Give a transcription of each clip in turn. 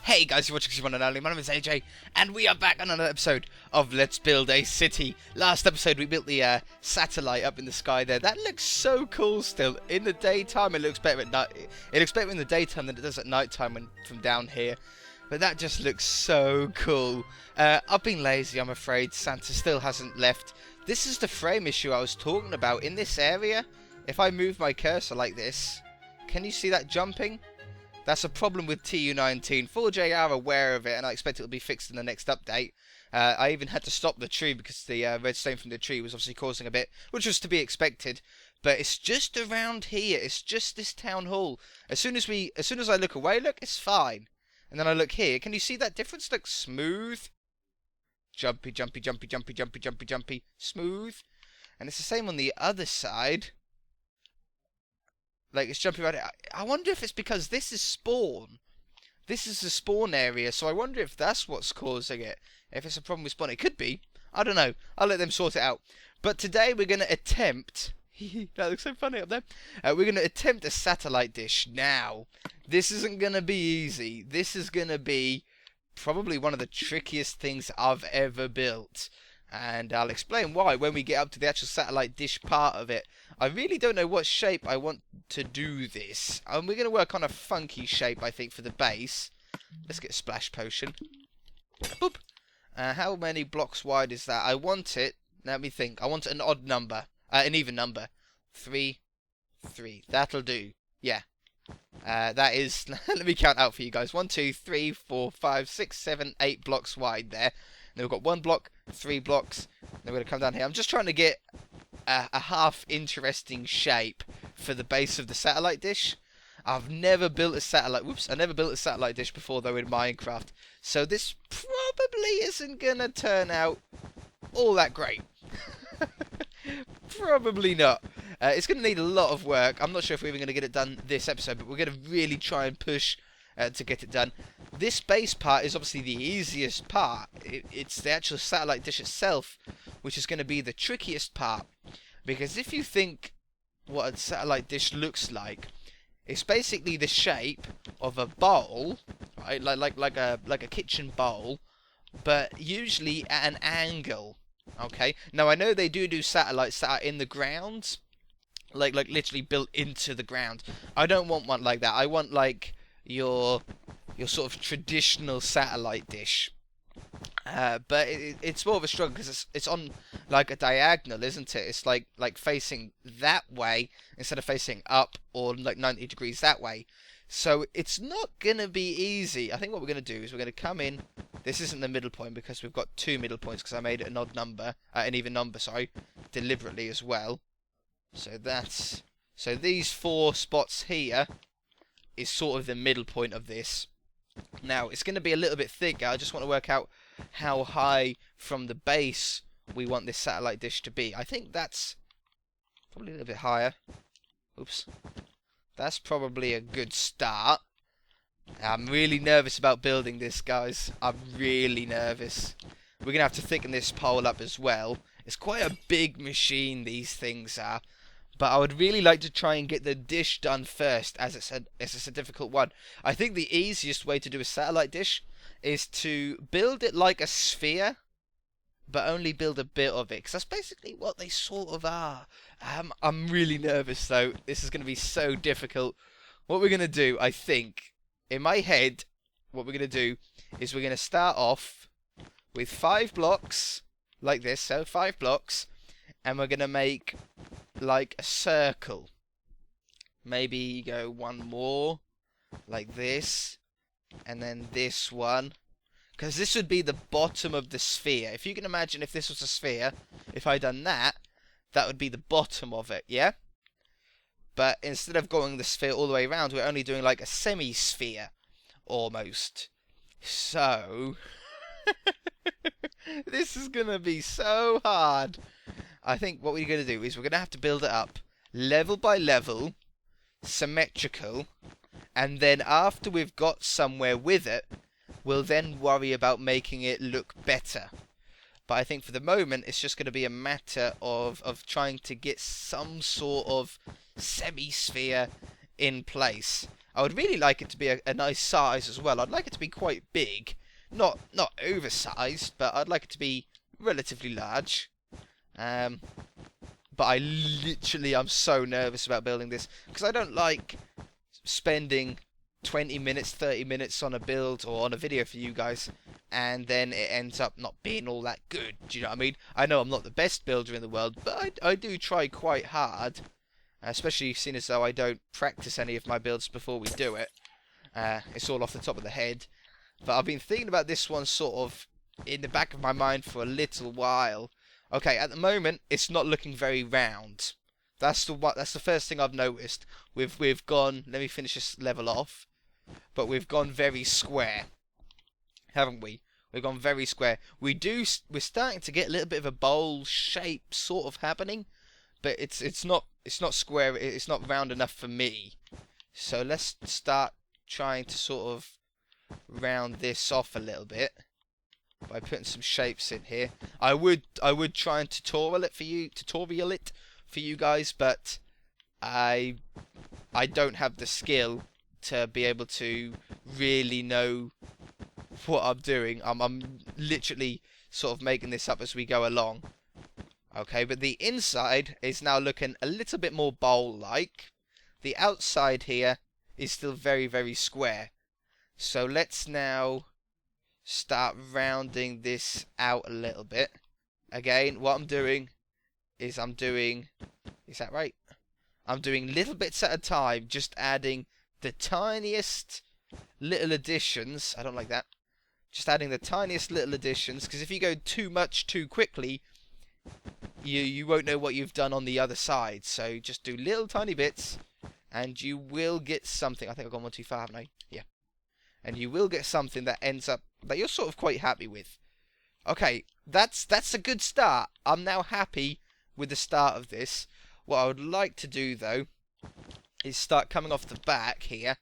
Hey guys, you're watching Simon and Ali. My name is AJ, and we are back on another episode of Let's Build a City. Last episode, we built the satellite up in the sky there. That looks so cool still. In the daytime, it looks better at night. It looks better in the daytime than it does at nighttime when from down here. But that just looks so cool. I've been lazy, I'm afraid. Santa still hasn't left. This is the frame issue I was talking about. In this area, if I move my cursor like this, can you see that jumping? That's a problem with TU19. 4J are aware of it, and I expect it will be fixed in the next update. I even had to stop the tree because the redstone from the tree was obviously causing a bit, which was to be expected. But it's just around here. It's just this town hall. As soon as I look away, look, it's fine. And then I look here. Can you see that difference? Look, smooth, jumpy, jumpy, jumpy, jumpy, jumpy, jumpy, jumpy, smooth. And it's the same on the other side. Like, it's jumping around it. I wonder if it's because this is spawn. This is the spawn area, so I wonder if that's what's causing it. If it's a problem with spawn. It could be. I don't know. I'll let them sort it out. But today we're going to attempt... that looks so funny up there. We're going to attempt a satellite dish now. This isn't going to be easy. This is going to be probably one of the trickiest things I've ever built. And I'll explain why when we get up to the actual satellite dish part of it. I really don't know what shape I want to do this. We're going to work on a funky shape, I think, for the base. Let's get a splash potion. Boop. How many blocks wide is that? I want it, let me think. I want an odd number. An even number. 3, 3. That'll do. Yeah. That is, let me count out for you guys. 1, 2, 3, 4, 5, 6, 7, 8 blocks wide there. Then we've got 1 block, 3 blocks. Then we're going to come down here. I'm just trying to get a half interesting shape for the base of the satellite dish. I've never built a satellite. Whoops! I never built a satellite dish before though in Minecraft. So this probably isn't going to turn out all that great. Probably not. It's going to need a lot of work. I'm not sure if we're even going to get it done this episode, but we're going to really try and push to get it done. This base part is obviously the easiest part. It's the actual satellite dish itself, which is going to be the trickiest part. Because if you think what a satellite dish looks like, it's basically the shape of a bowl, right? Like a kitchen bowl, but usually at an angle. Okay. Now I know they do satellites that are in the ground, like literally built into the ground. I don't want one like that. I want like your sort of traditional satellite dish. But it's more of a struggle because it's on like a diagonal, isn't it? It's like facing that way instead of facing up or like 90 degrees that way. So it's not gonna be easy. I think what we're gonna do is we're gonna come in. This isn't the middle point because we've got 2 middle points because I made it an odd number, an even number, sorry, deliberately as well. So these 4 spots here is sort of the middle point of this. Now, it's going to be a little bit thicker. I just want to work out how high from the base we want this satellite dish to be. I think that's probably a little bit higher. Oops. That's probably a good start. I'm really nervous about building this, guys. I'm really nervous. We're going to have to thicken this pole up as well. It's quite a big machine, these things are. But I would really like to try and get the dish done first, as it's a difficult one. I think the easiest way to do a satellite dish is to build it like a sphere, but only build a bit of it, because that's basically what they sort of are. I'm really nervous, though. This is going to be so difficult. What we're going to do, I think, in my head, what we're going to do is we're going to start off with 5 blocks, like this, so 5 blocks, and we're going to make like a circle. Maybe go 1 more like this, and then this one, because this would be the bottom of the sphere. If you can imagine, if this was a sphere, if I done that, that would be the bottom of it, yeah? But instead of going the sphere all the way around, we're only doing like a semi-sphere almost. So this is gonna be so hard. I think what we're going to do is we're going to have to build it up level by level, symmetrical, and then after we've got somewhere with it, we'll then worry about making it look better. But I think for the moment, it's just going to be a matter of trying to get some sort of semi-sphere in place. I would really like it to be a nice size as well. I'd like it to be quite big. Not oversized, but I'd like it to be relatively large. But I'm so nervous about building this, because I don't like spending 20 minutes, 30 minutes on a build or on a video for you guys, and then it ends up not being all that good. Do you know what I mean? I know I'm not the best builder in the world, but I do try quite hard, especially seeing as though I don't practice any of my builds before we do it. It's all off the top of the head. But I've been thinking about this one sort of in the back of my mind for a little while. Okay, at the moment, it's not looking very round. That's the first thing I've noticed. We've gone. Let me finish this level off. But we've gone very square, haven't we? We've gone very square. We're starting to get a little bit of a bowl shape sort of happening, but it's not square. It's not round enough for me. So let's start trying to sort of round this off a little bit by putting some shapes in here. I would try and tutorial it for you guys, but I don't have the skill to be able to really know what I'm doing. I'm literally sort of making this up as we go along. Okay, but the inside is now looking a little bit more bowl-like. The outside here is still very, very square. So let's now start rounding this out a little bit. Again, what I'm doing is is that right? I'm doing little bits at a time, just adding the tiniest little additions. I don't like that. Just adding the tiniest little additions, because if you go too much too quickly, you won't know what you've done on the other side. So just do little tiny bits, and you will get something. I think I've gone one too far, haven't I? Yeah. And you will get something that ends up that you're sort of quite happy with. Okay, that's a good start. I'm now happy with the start of this. What I would like to do, though, is start coming off the back here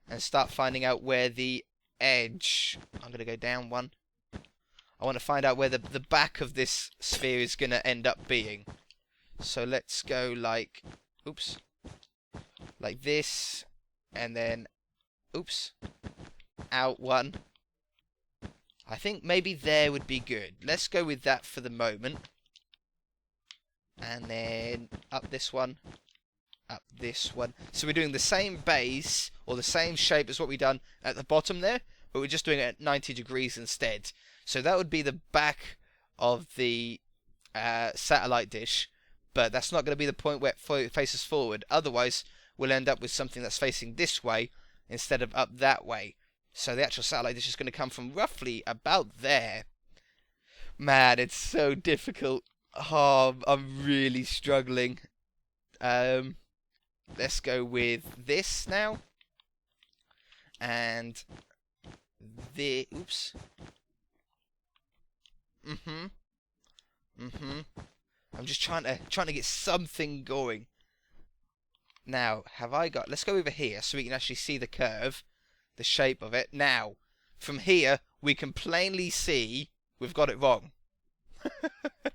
and start finding out where the edge... I'm going to go down one. I want to find out where the back of this sphere is going to end up being. So let's go like... Oops. Like this. And then... Oops. Out one. I think maybe there would be good. Let's go with that for the moment. And then up this one. Up this one. So we're doing the same base, or the same shape as what we've done at the bottom there, but we're just doing it at 90 degrees instead. So that would be the back of the satellite dish, but that's not going to be the point where it faces forward. Otherwise, we'll end up with something that's facing this way instead of up that way. So the actual satellite dish is going to come from roughly about there. Man, it's so difficult. Oh, I'm really struggling. Let's go with this now. And the... Oops. I'm just trying to get something going. Now, have I got... Let's go over here so we can actually see the curve. The shape of it. Now, from here, we can plainly see we've got it wrong.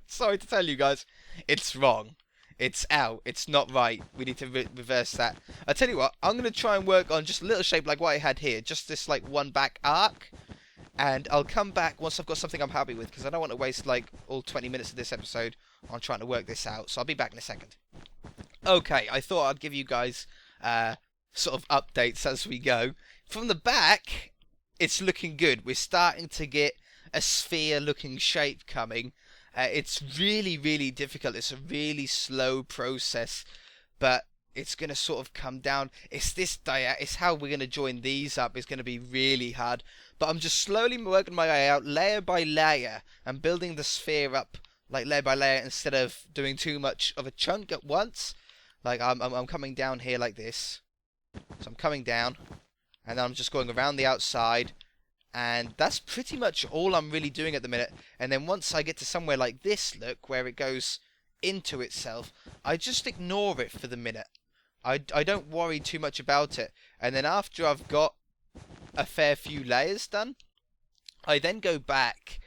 Sorry to tell you guys, it's wrong. It's out. It's not right. We need to reverse that. I tell you what, I'm going to try and work on just a little shape like what I had here. Just this like one back arc. And I'll come back once I've got something I'm happy with, because I don't want to waste like all 20 minutes of this episode on trying to work this out. So I'll be back in a second. Okay, I thought I'd give you guys sort of updates as we go. From the back, it's looking good. We're starting to get a sphere-looking shape coming. It's really, really difficult. It's a really slow process, but it's going to sort of come down. It's how we're going to join these up. It's going to be really hard. But I'm just slowly working my way out, layer by layer, and building the sphere up, like layer by layer, instead of doing too much of a chunk at once. Like I'm coming down here like this. So I'm coming down, and then I'm just going around the outside. And that's pretty much all I'm really doing at the minute. And then once I get to somewhere like this, look, where it goes into itself, I just ignore it for the minute. I don't worry too much about it. And then after I've got a fair few layers done, I then go back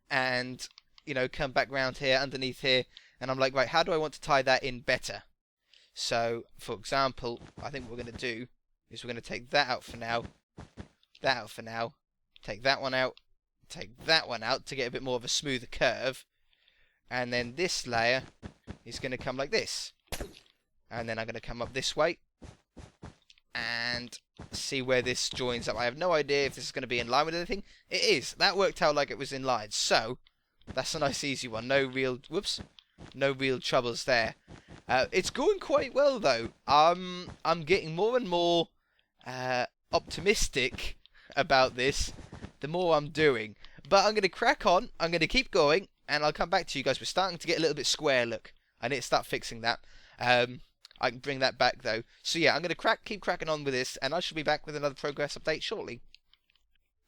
and, you know, come back round here, underneath here, and I'm like, right, how do I want to tie that in better? So, for example, I think what we're going to do is we're going to take that out for now, that out for now, take that one out, take that one out to get a bit more of a smoother curve, and then this layer is going to come like this. And then I'm going to come up this way and see where this joins up. I have no idea if this is going to be in line with anything. It is. That worked out like it was in line. So, that's a nice easy one. No real troubles there. It's going quite well though. I'm getting more and more optimistic about this the more I'm doing. But I'm going to crack on. I'm going to keep going, and I'll come back to you guys. We're starting to get a little bit square, look. I need to start fixing that. I can bring that back though. So yeah, I'm going to keep cracking on with this, and I shall be back with another progress update shortly.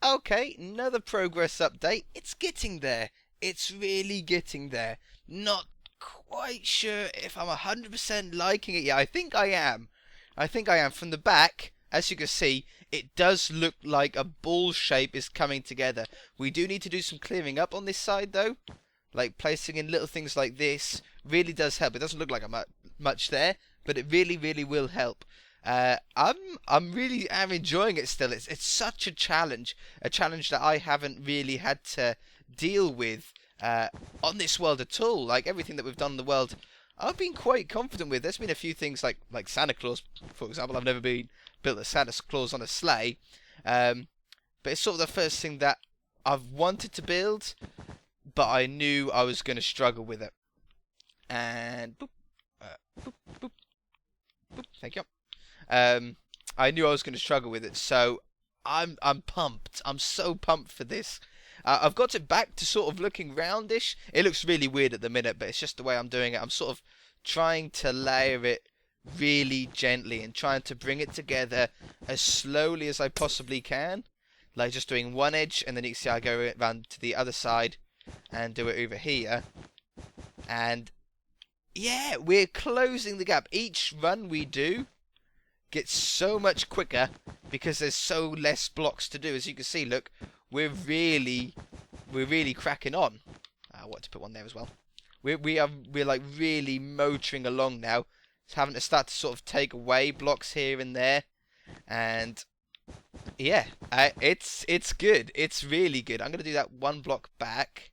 Okay, another progress update. It's getting there. It's really getting there. Not quite sure if I'm 100% liking it yet. I think I am. From the back, as you can see, it does look like a ball shape is coming together. We do need to do some clearing up on this side though. Like placing in little things like this really does help. It doesn't look like much there, but it really will help. I'm really enjoying it still. It's such a challenge that I haven't really had to deal with on this world at all. Like everything that we've done in the world, I've been quite confident with. There's been a few things like Santa Claus, for example. I've never built a Santa Claus on a sleigh, but it's sort of the first thing that I've wanted to build, but I knew I was going to struggle with it. And boop, boop, boop, boop, thank you. I knew I was going to struggle with it, so I'm pumped. I'm so pumped for this. I've got it back to sort of looking roundish. It looks really weird at the minute, but it's just the way I'm doing it. I'm sort of trying to layer it really gently and trying to bring it together as slowly as I possibly can. Like just doing one edge, and then you can see I go around to the other side and do it over here. And yeah, we're closing the gap. Each run we do gets so much quicker because there's so less blocks to do. As you can see, look, we're really cracking on. I want to put one there as well. We're like really motoring along now. It's having to start to sort of take away blocks here and there, and yeah, it's good. It's really good. I'm gonna do that one block back,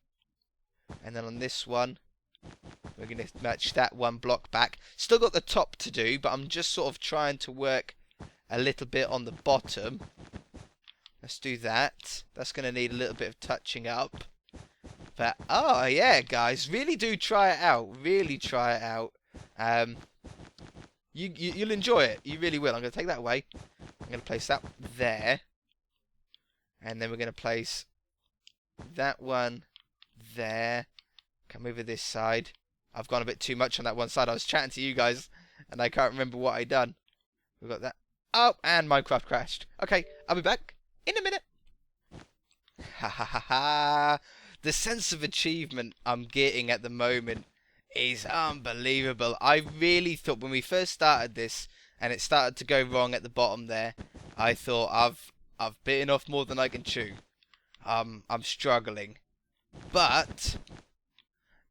and then on this one, we're going to match that one block back. Still got the top to do, but I'm just sort of trying to work a little bit on the bottom. Let's do that. That's going to need a little bit of touching up. But, oh yeah, guys, really do try it out. Really try it out. You'll enjoy it. You really will. I'm going to take that away. I'm going to place that there. And then we're going to place that one there. Come over this side. I've gone a bit too much on that one side. I was chatting to you guys, and I can't remember what I done. We've got that. Oh, and Minecraft crashed. Okay, I'll be back in a minute. Ha ha ha ha. The sense of achievement I'm getting at the moment is unbelievable. I really thought when we first started this, and it started to go wrong at the bottom there, I thought I've bitten off more than I can chew. I'm struggling. But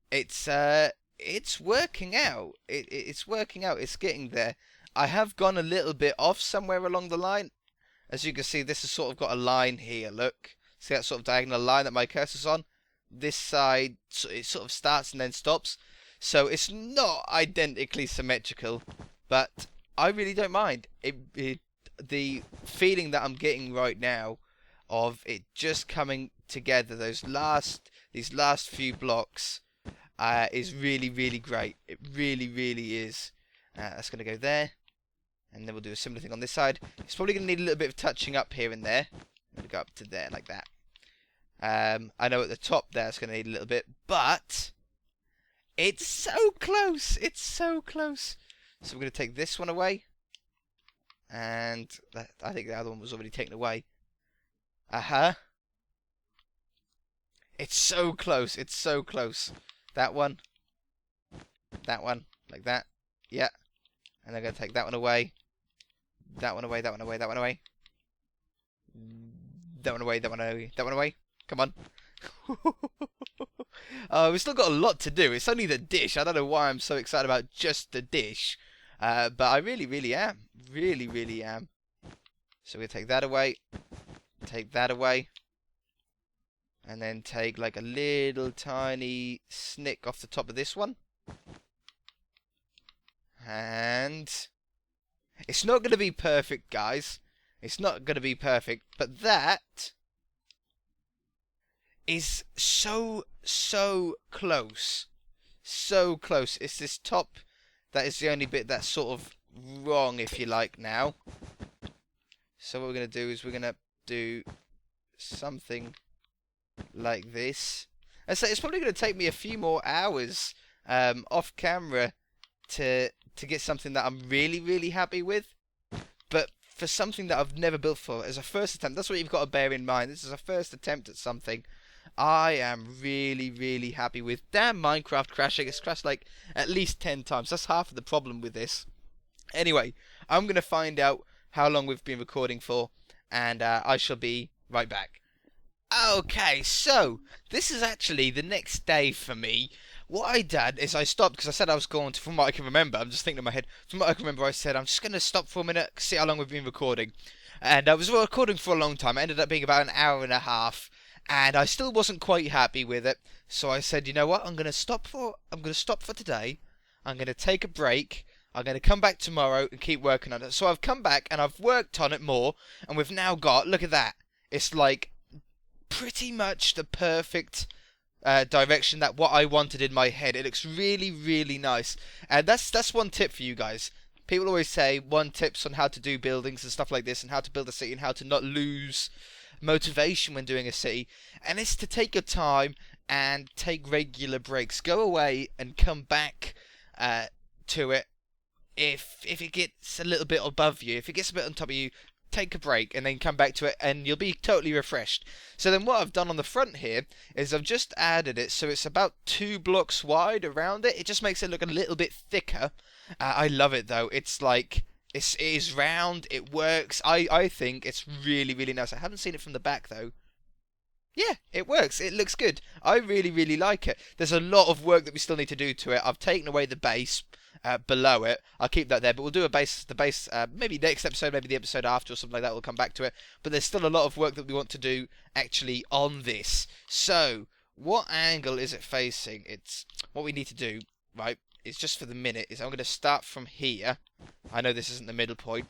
it's working out. It's working out. It's getting there. I have gone a little bit off somewhere along the line. As you can see, this has sort of got a line here. Look, see that sort of diagonal line that my cursor's on? This side, it sort of starts and then stops. So it's not identically symmetrical, but I really don't mind. The feeling that I'm getting right now of it just coming together, these last few blocks, is really great. It really is. That's going to go there, and then we'll do a similar thing on this side. It's probably going to need a little bit of touching up here and there. I'm going to go up to there like that. I know at the top there it's going to need a little bit, but it's so close. It's so close. So we're going to take this one away, and I think the other one was already taken away. It's so close. It's so close. That one, like that. Yeah. And I'm going to take that one away. That one away, that one away, that one away. That one away, that one away, that one away. Come on. We've still got a lot to do. It's only the dish. I don't know why I'm so excited about just the dish. But I really am. Really am. So we'll take that away. Take that away. And then take like a little tiny snick off the top of this one. And it's not going to be perfect, guys. It's not going to be perfect. But that is so close. So close. It's this top that is the only bit that's sort of wrong, if you like, now. So what we're going to do is we're going to do something like this. And so it's probably going to take me a few more hours off camera to get something that I'm really happy with. But for something that I've never built for as a first attempt, that's what you've got to bear in mind. This is a first attempt at something I am really happy with. Damn Minecraft crashing. It's crashed like at least 10 times. That's half of the problem with this. Anyway, I'm going to find out how long we've been recording for, and I shall be right back. Okay, so this is actually the next day for me. What I did is I stopped because I said I was going to, from what I can remember, I'm just thinking in my head, from what I can remember I said I'm just going to stop for a minute, see how long we've been recording. And I was recording for a long time. It ended up being about an hour and a half, and I still wasn't quite happy with it. So I said, you know what, I'm going to stop for today. I'm going to take a break. I'm going to come back tomorrow and keep working on it. So I've come back and I've worked on it more, and we've now got, look at that. It's like pretty much the perfect direction that what I wanted in my head. It looks really nice, and that's one tip for you guys. People always say one tips on how to do buildings and stuff like this, and how to build a city, and how to not lose motivation when doing a city, and it's to take your time and take regular breaks. Go away and come back to it if it gets a little bit above you, if it gets a bit on top of you. Take a break and then come back to it and you'll be totally refreshed. So then what I've done on the front here is I've just added it so it's about 2 blocks wide around it. It just makes it look a little bit thicker. I love it though. It's like, it is round, it works. I think it's really nice. I haven't seen it from the back though. Yeah, it works. It looks good. I really like it. There's a lot of work that we still need to do to it. I've taken away the base below it. I'll keep that there, but we'll do the base maybe next episode, maybe the episode after or something like that. We'll come back to it. But there's still a lot of work that we want to do actually on this. So what angle is it facing? It's what we need to do, right? It's just for the minute is I'm going to start from here. I know this isn't the middle point,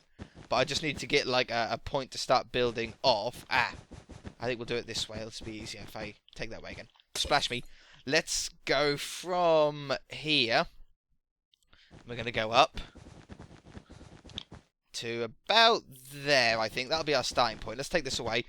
but I just need to get like a point to start building off. I think we'll do it this way. It'll be easier if I take that way again. Splash me. Let's go from here. We're going to go up to about there, I think. That'll be our starting point. Let's take this away.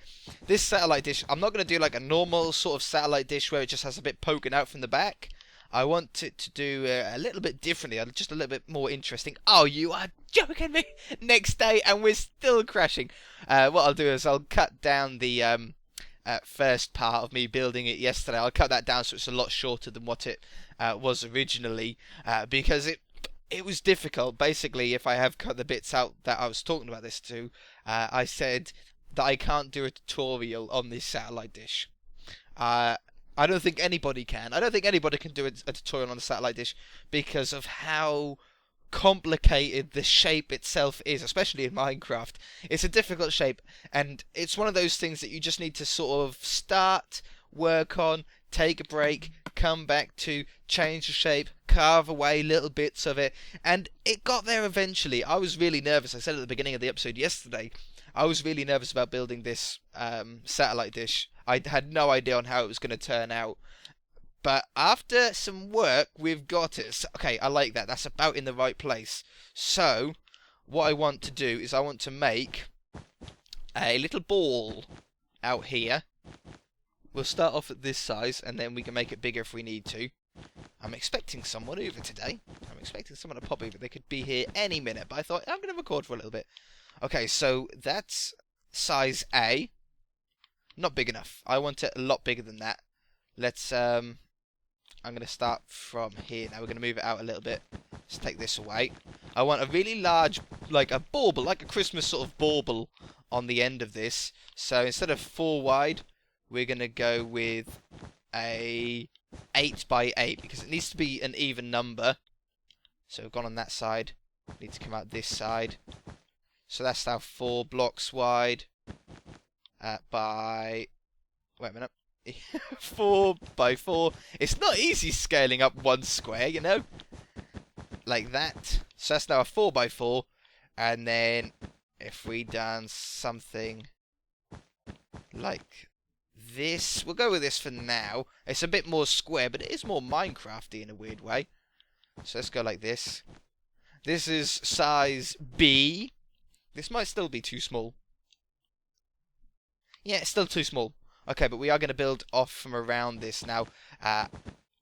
This satellite dish, I'm not going to do like a normal sort of satellite dish where it just has a bit poking out from the back. I want it to do a little bit differently, just a little bit more interesting. Oh, you are joking me! Next day, and we're still crashing. What I'll do is I'll cut down the first part of me building it yesterday. I'll cut that down so it's a lot shorter than what it was originally, because it was difficult. Basically, if I have cut the bits out that I was talking about this to, I said that I can't do a tutorial on this satellite dish. I don't think anybody can. I don't think anybody can do a tutorial on a satellite dish because of how complicated the shape itself is, especially in Minecraft. It's a difficult shape, and it's one of those things that you just need to sort of start, work on, take a break, come back to, change the shape, carve away little bits of it, and it got there eventually. I was really nervous. I said at the beginning of the episode yesterday, I was really nervous about building this satellite dish. I had no idea on how it was going to turn out. But after some work, we've got it. So, okay, I like that. That's about in the right place. So, what I want to do is I want to make a little ball out here. We'll start off at this size, and then we can make it bigger if we need to. I'm expecting someone over today. I'm expecting someone to pop over. They could be here any minute, but I thought, I'm going to record for a little bit. Okay, so that's size A. Not big enough. I want it a lot bigger than that. Let's, I'm going to start from here. Now we're going to move it out a little bit. Let's take this away. I want a really large, like a bauble, like a Christmas sort of bauble on the end of this. So instead of 4 wide, we're going to go with a 8 by 8 because it needs to be an even number. So we've gone on that side. Need to come out this side. So that's now 4 blocks wide. By... Wait a minute. 4 by 4. It's not easy scaling up one square, you know? Like that. So that's now a 4 by 4. And then if we done something like this. We'll go with this for now. It's a bit more square, but it is more Minecrafty in a weird way. So let's go like this. This is size B. This might still be too small. Yeah, it's still too small. Okay, but we are going to build off from around this now.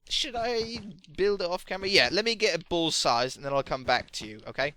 Should I build it off camera? Yeah, let me get a ball size and then I'll come back to you, okay?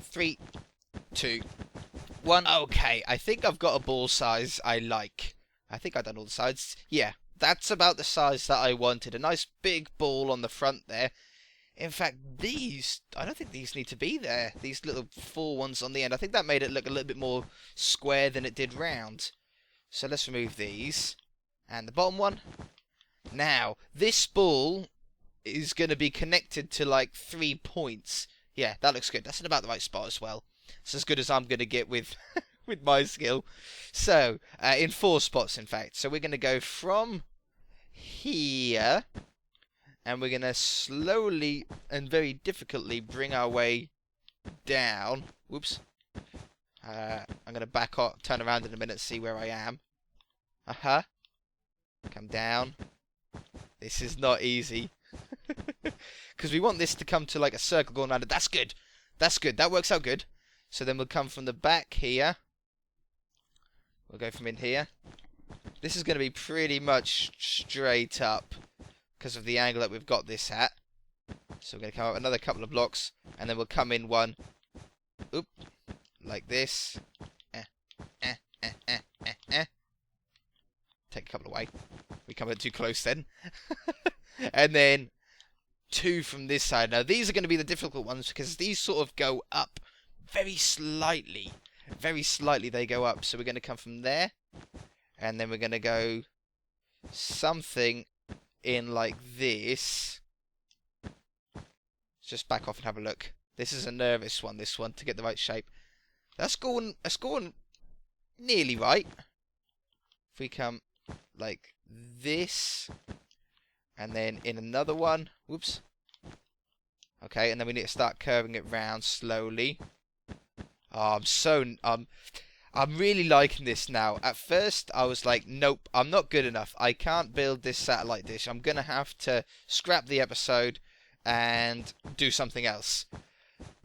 Three, 2, 1. Okay, I think I've got a ball size I like. I think I've done all the sides. Yeah, that's about the size that I wanted. A nice big ball on the front there. In fact, these, I don't think these need to be there. These little 4 ones on the end. I think that made it look a little bit more square than it did round. So let's remove these. And the bottom one. Now, this ball is going to be connected to like 3 points. Yeah, that looks good. That's in about the right spot as well. It's as good as I'm going to get with with my skill. So, in 4 spots, in fact. So we're going to go from here, and we're going to slowly and very difficultly bring our way down. Whoops. I'm going to back up, turn around in a minute, see where I am. Come down. This is not easy. Because we want this to come to like a circle going around it. That's good. That's good. That works out good. So then we'll come from the back here. We'll go from in here. This is going to be pretty much straight up because of the angle that we've got this at. So we're going to come up another couple of blocks. And then we'll come in one. Oop. Like this. Take a couple away. We come in too close then. And then 2 from this side. Now these are going to be the difficult ones because these sort of go up very slightly. Very slightly they go up. So we're going to come from there. And then we're going to go something in like this. Let's just back off and have a look. This is a nervous one, this one, to get the right shape. That's going nearly right. If we come like this. And then in another one. Whoops. Okay, and then we need to start curving it round slowly. Oh, I'm really liking this now. At first, I was like, nope, I'm not good enough. I can't build this satellite dish. I'm going to have to scrap the episode and do something else.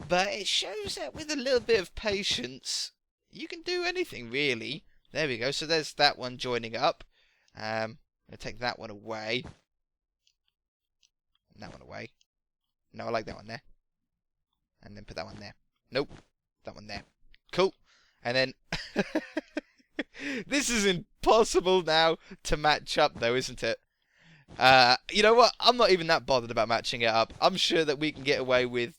But it shows that with a little bit of patience, you can do anything, really. There we go. So there's that one joining up. I'm going to take that one away. And that one away. No, I like that one there. And then put that one there. Nope. That one there. Cool. And then... This is impossible now to match up, though, isn't it? You know what? I'm not even that bothered about matching it up. I'm sure that we can get away with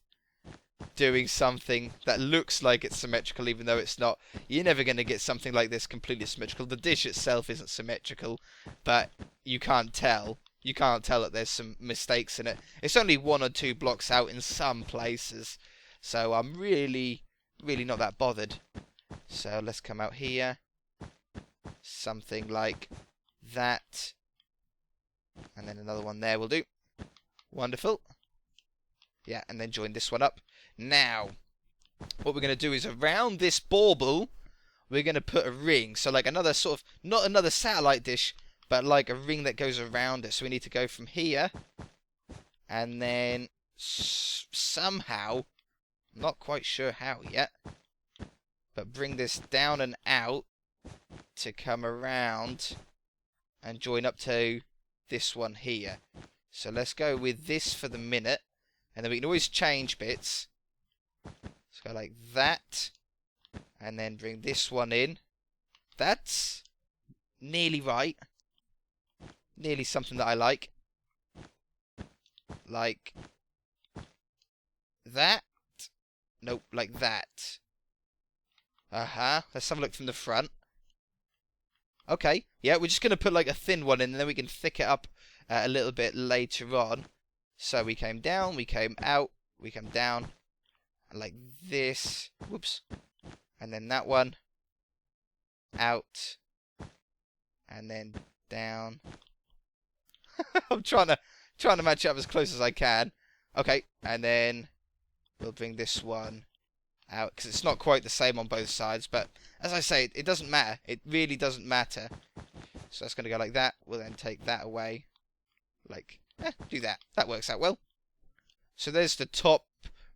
doing something that looks like it's symmetrical, even though it's not. You're never going to get something like this completely symmetrical. The dish itself isn't symmetrical, but you can't tell. You can't tell that there's some mistakes in it. It's only 1 or 2 blocks out in some places, so I'm really not that bothered. So let's come out here. Something like that. And then another one there will do. Wonderful. Yeah, and then join this one up. Now, what we're going to do is around this bauble, we're going to put a ring. So like another sort of, not another satellite dish, but like a ring that goes around it. So we need to go from here. And then somehow, I'm not quite sure how yet, but bring this down and out to come around and join up to this one here. So let's go with this for the minute, and then we can always change bits. Let's go like that, and then bring this one in. That's nearly right. Nearly something that I like. Like that. Nope, like that. Let's have a look from the front. Okay, yeah, we're just going to put like a thin one in, and then we can thick it up a little bit later on. So we came down, we came out, we come down, like this. Whoops. And then that one. Out. And then down. I'm trying to match it up as close as I can. Okay, and then we'll bring this one out, because it's not quite the same on both sides, but as I say, it doesn't matter. It really doesn't matter. So that's going to go like that. We'll then take that away. Like, do that. That works out well. So there's the top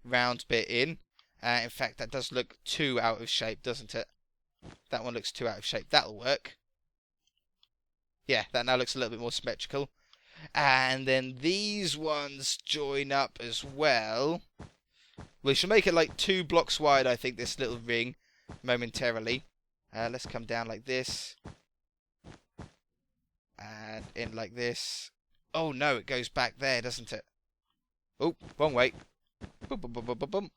round bit in. In fact, that does look too out of shape, doesn't it? That one looks too out of shape. That'll work. Yeah, that now looks a little bit more symmetrical. And then these ones join up as well. We shall make it like 2 blocks wide, I think, this little ring, momentarily. Let's come down like this. And in like this. Oh no, it goes back there, doesn't it? Oh, wrong way. Boom, boom, boom, boom, boom, boom.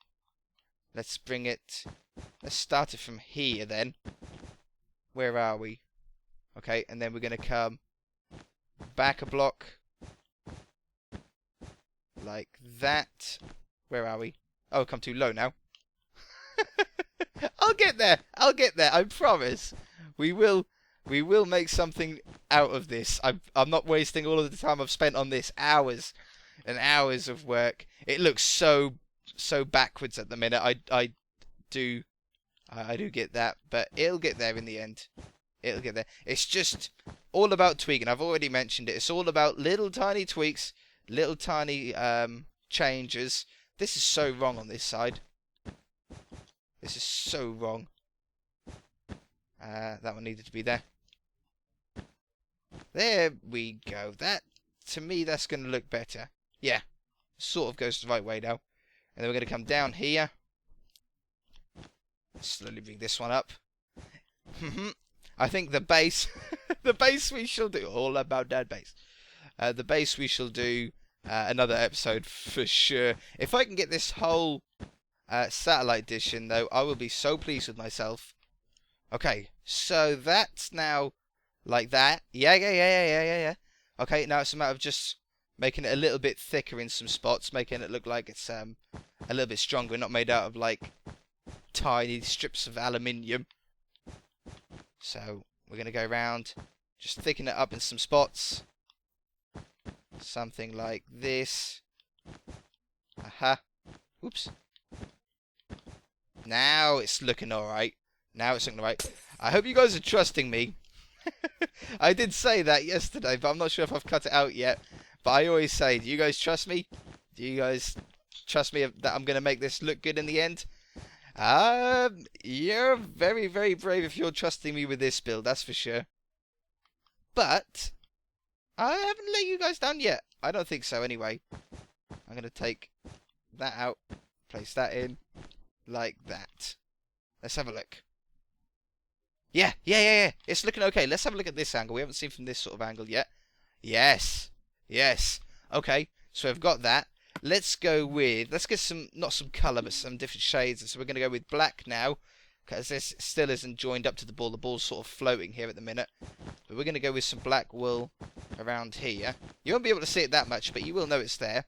Let's bring it... Let's start it from here then. Where are we? Okay, and then we're going to come back a block. Like that. Where are we? Oh, come too low now. I'll get there. I'll get there. I promise. We will make something out of this. I'm not wasting all of the time I've spent on this. Hours and hours of work. It looks so backwards at the minute. I do get that, but it'll get there in the end. It'll get there. It's just all about tweaking. I've already mentioned it. It's all about little tiny tweaks, little tiny changes. This is so wrong on this side. This is so wrong. That one needed to be there. There we go. That, to me, that's going to look better. Yeah. Sort of goes the right way now. And then we're going to come down here. Slowly bring this one up. I think the base... the base we shall do... All about that base. The base we shall do... another episode for sure. If I can get this whole satellite dish in, though, I will be so pleased with myself. Okay, so that's now like that. Yeah. Okay, now it's a matter of just making it a little bit thicker in some spots, making it look like it's a little bit stronger, not made out of like tiny strips of aluminium. So we're going to go around, just thicken it up in some spots. Something like this. Aha. Oops. Now it's looking alright. Now it's looking alright. I hope you guys are trusting me. I did say that yesterday, but I'm not sure if I've cut it out yet. But I always say, do you guys trust me? Do you guys trust me that I'm going to make this look good in the end? You're very, very brave if you're trusting me with this build, that's for sure. But I haven't let you guys down yet. I don't think so anyway. I'm going to take that out. Place that in like that. Let's have a look. Yeah. It's looking okay. Let's have a look at this angle. We haven't seen from this sort of angle yet. Yes. Okay, so I've got that. Let's get some, not some colour, but some different shades. So we're going to go with black now, because this still isn't joined up to the ball. The ball's sort of floating here at the minute. But we're going to go with some black wool around here. You won't be able to see it that much, but you will know it's there.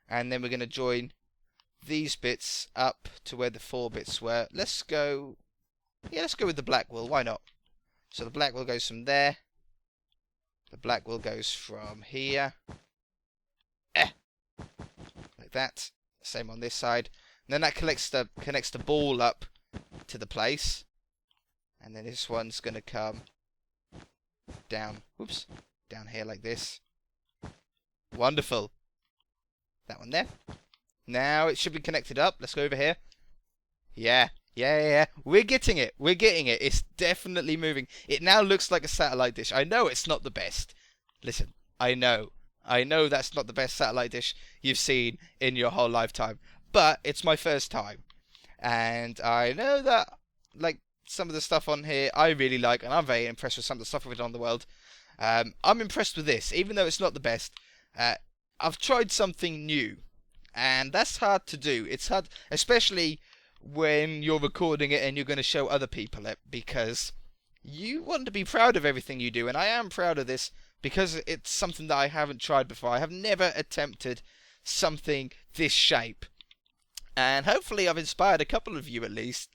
And then we're going to join these bits up to where the 4 bits were. Let's go with the black wool. Why not? So the black wool goes from there. The black wool goes from here. Like that. Same on this side. And then that connects the ball up to the place. And then this one's going to come down. Whoops. Down here like this. Wonderful. That one there. Now it should be connected up. Let's go over here. Yeah. We're getting it. It's definitely moving. It now looks like a satellite dish. I know it's not the best. Listen, I know that's not the best satellite dish you've seen in your whole lifetime. But it's my first time. And I know that, like, some of the stuff on here I really like. And I'm very impressed with some of the stuff we've done on the world. I'm impressed with this. Even though it's not the best. I've tried something new. And that's hard to do. It's hard, especially when you're recording it and you're going to show other people it, because you want to be proud of everything you do, and I am proud of this because it's something that I haven't tried before. I have never attempted something this shape, and hopefully I've inspired a couple of you at least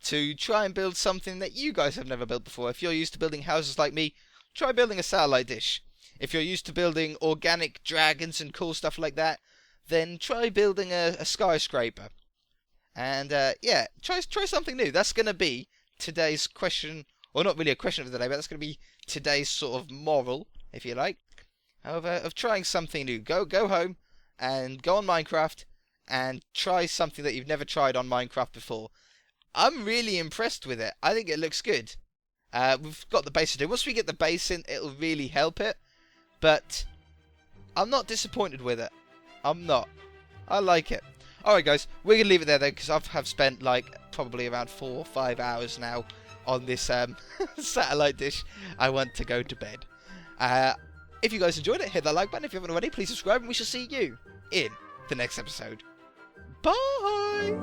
to try and build something that you guys have never built before. If you're used to building houses like me, try building a satellite dish. If you're used to building organic dragons and cool stuff like that, then try building a skyscraper. And yeah, try something new. That's going to be today's question, or not really a question of the day, but that's going to be today's sort of moral, if you like, of trying something new. Go home and go on Minecraft and try something that you've never tried on Minecraft before. I'm really impressed with it. I think it looks good. We've got the base to do. Once we get the base in, it'll really help it. But I'm not disappointed with it. I'm not. I like it. Alright guys, we're going to leave it there though, because I have spent like probably around 4 or 5 hours now on this satellite dish. I want to go to bed. If you guys enjoyed it, hit that like button. If you haven't already, please subscribe, and we shall see you in the next episode. Bye!